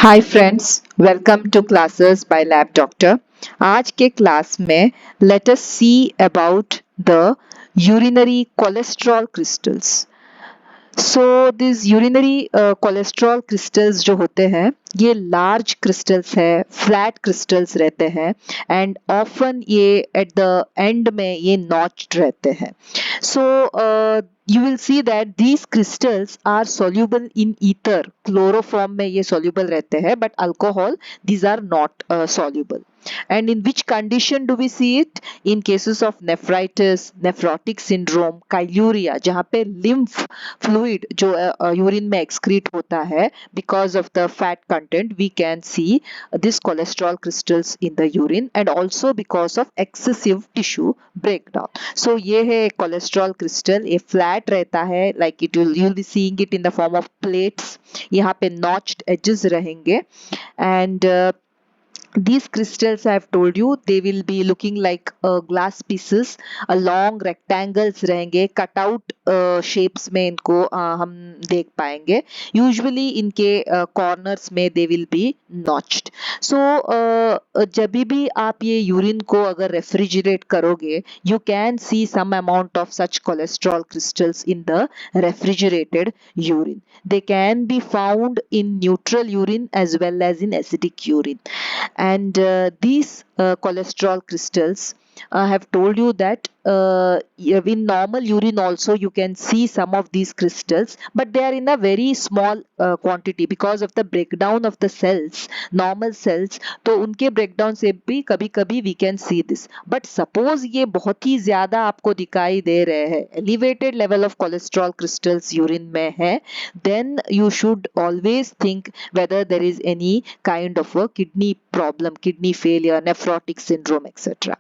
Hi friends, welcome to classes by lab doctor. आज के class में let us see about the urinary cholesterol crystals. So this urinary cholesterol crystals जो होते हैं ये large crystals है, फ्लैट क्रिस्टल्स रहते हैं एंड ऑफन ये एट द एंड में ये नॉच्ड रहते हैं। सो you will see that these crystals are soluble in ether, chloroform में ये soluble रहते हैं, but alcohol these are not soluble. And in which condition do we see it? In cases of nephritis, nephrotic syndrome, chyluria, जहाँ पे lymph fluid जो urine में excrete होता है because of the fat content, we can see this cholesterol crystals in the urine and also because of excessive tissue breakdown. So ये है cholesterol crystal, ये flat रहता है, like you'll be seeing it in the form of plates. यहाँ पे notched edges रहेंगे and these crystals I have told you they will be looking like glass pieces, long rectangles रहेंगे, cut out shapes में इनको हम देख पाएंगे. Usually इनके corners में they will be notched. So जब भी आप ये यूरिन को अगर रेफ्रिजरेट करोगे you can see some amount of such cholesterol crystals in the refrigerated urine. They can be found in neutral urine as well as in acidic urine. And these cholesterol crystals I have told you that in normal urine also you can see some of these crystals, but they are in a very small quantity because of the breakdown of the cells, normal cells. तो उनके breakdown से भी कभी कभी we can see this. But suppose ये बहुत ही ज्यादा आपको दिखाई दे रहे हैं, elevated level of cholesterol crystals urine में है, then you should always think whether there is any kind of a kidney problem, kidney failure, nephrotic syndrome, etc.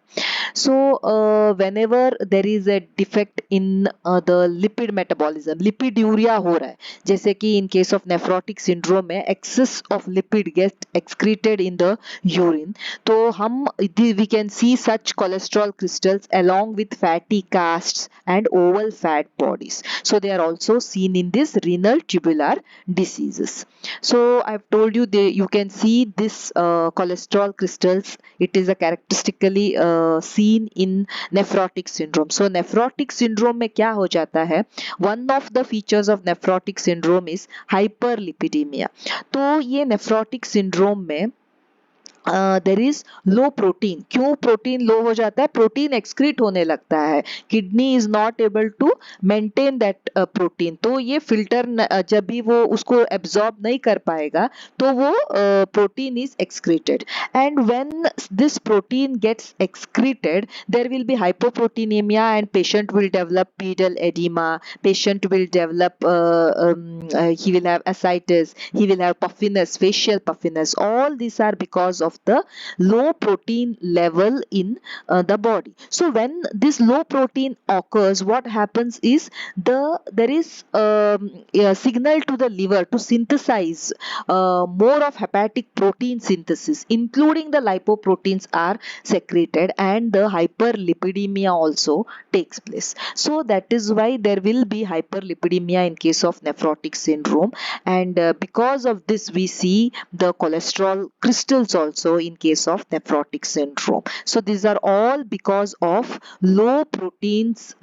So whenever there is a defect in the lipid metabolism, lipiduria हो रहा है, जैसे कि in case of nephrotic syndrome में excess of lipid gets excreted in the urine, तो हम we can see such cholesterol crystals along with fatty casts and oval fat bodies. So they are also seen in this renal tubular diseases. So I've told you you can see this cholesterol crystals. It is a characteristically seen in nephrotic syndrome. So nephrotic syndrome में क्या हो जाता है? One of the features of nephrotic syndrome is hyperlipidemia. तो ये nephrotic syndrome में there is low protein. क्यों protein low हो जाता है? प्रोटीन एक्सक्रीट होने लगता है, kidney is not able to maintain that protein. तो ये फिल्टर जब भी वो उसको एब्जॉर्ब नहीं कर पाएगा तो वो protein is excreted, and when this protein gets excreted there will be hypoproteinemia and patient will develop pedal edema, patient will develop he will have ascites, he will have puffiness, facial puffiness. All these are because of the low protein level in the body. So when this low protein occurs, what happens is there is a signal to the liver to synthesize more of hepatic protein synthesis, including the lipoproteins are secreted and the hyperlipidemia also takes place. So that is why there will be hyperlipidemia in case of nephrotic syndrome, and because of this we see the cholesterol crystals also in case of nephrotic syndrome. So these are all because of low proteins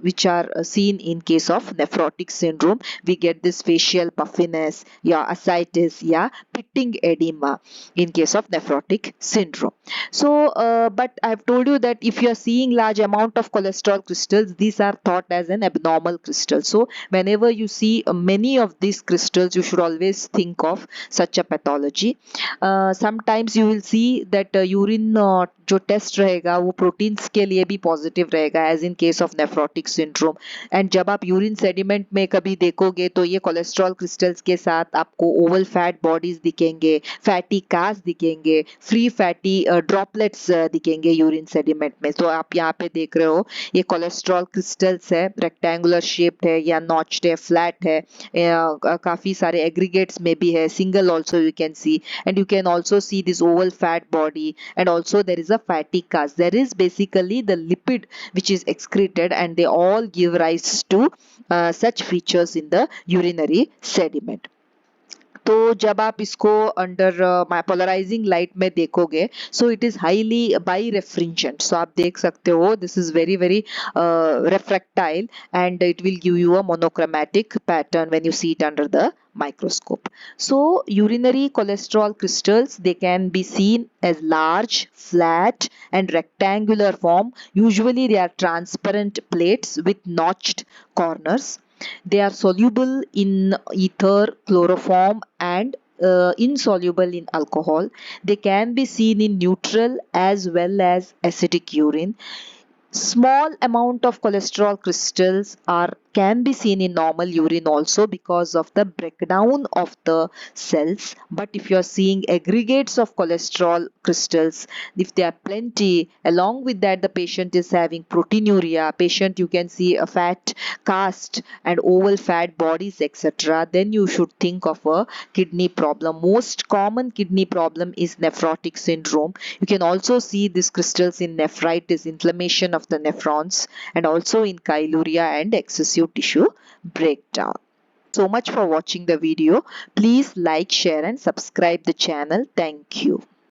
which are seen in case of nephrotic syndrome. We get this facial puffiness, yeah, ascites, yeah, pitting edema in case of nephrotic syndrome. So but I've told you that if you are seeing large amount of cholesterol crystals, these are thought as an abnormal crystal. So whenever you see many of these crystals, you should always think of such a pathology. Sometimes you will see that urine जो test रहेगा वो proteins के लिए भी positive रहेगा, as in case of nephrotic syndrome. And जब आप urine sediment में कभी देखोगे तो ये कोलेस्ट्रॉल क्रिस्टल्स के साथ आपको ओवल फैट बॉडीज दिखेंगे, फैटी कास्ट दिखेंगे, फ्री फैटी ड्रॉपलेट्स दिखेंगे यूरिन सेडिमेंट में. तो आप यहाँ पे देख रहे हो ये कोलेस्ट्रॉल क्रिस्टल्स है, रेक्टेंगुलर शेप्ड है या नॉच्ड है, फ्लैट है, काफी सारे एग्रीगेट्स में भी है, single also you can see, and you can also see this oval fat body, and also there is a fatty cast. There is basically the lipid which is excreted, and they all give rise to such features in the urinary sediment. तो जब आप इसको under polarising light में देखोगे, so it is highly birefringent. So आप देख सकते हो this is very very refractile, and it will give you a monochromatic pattern when you see it under the microscope. So urinary cholesterol crystals, they can be seen as large, flat and rectangular form. Usually they are transparent plates with notched corners. They are soluble in ether, chloroform, and insoluble in alcohol. They can be seen in neutral as well as acidic urine. Small amount of cholesterol crystals are can be seen in normal urine also because of the breakdown of the cells. But if you are seeing aggregates of cholesterol crystals, if there are plenty, along with that the patient is having proteinuria, patient you can see a fat cast and oval fat bodies, etc., then you should think of a kidney problem. Most common kidney problem is nephrotic syndrome. You can also see these crystals in nephritis, inflammation of the nephrons, and also in chyluria and excessive tissue breakdown. So much for watching the video. Please like, share and subscribe the channel. Thank you.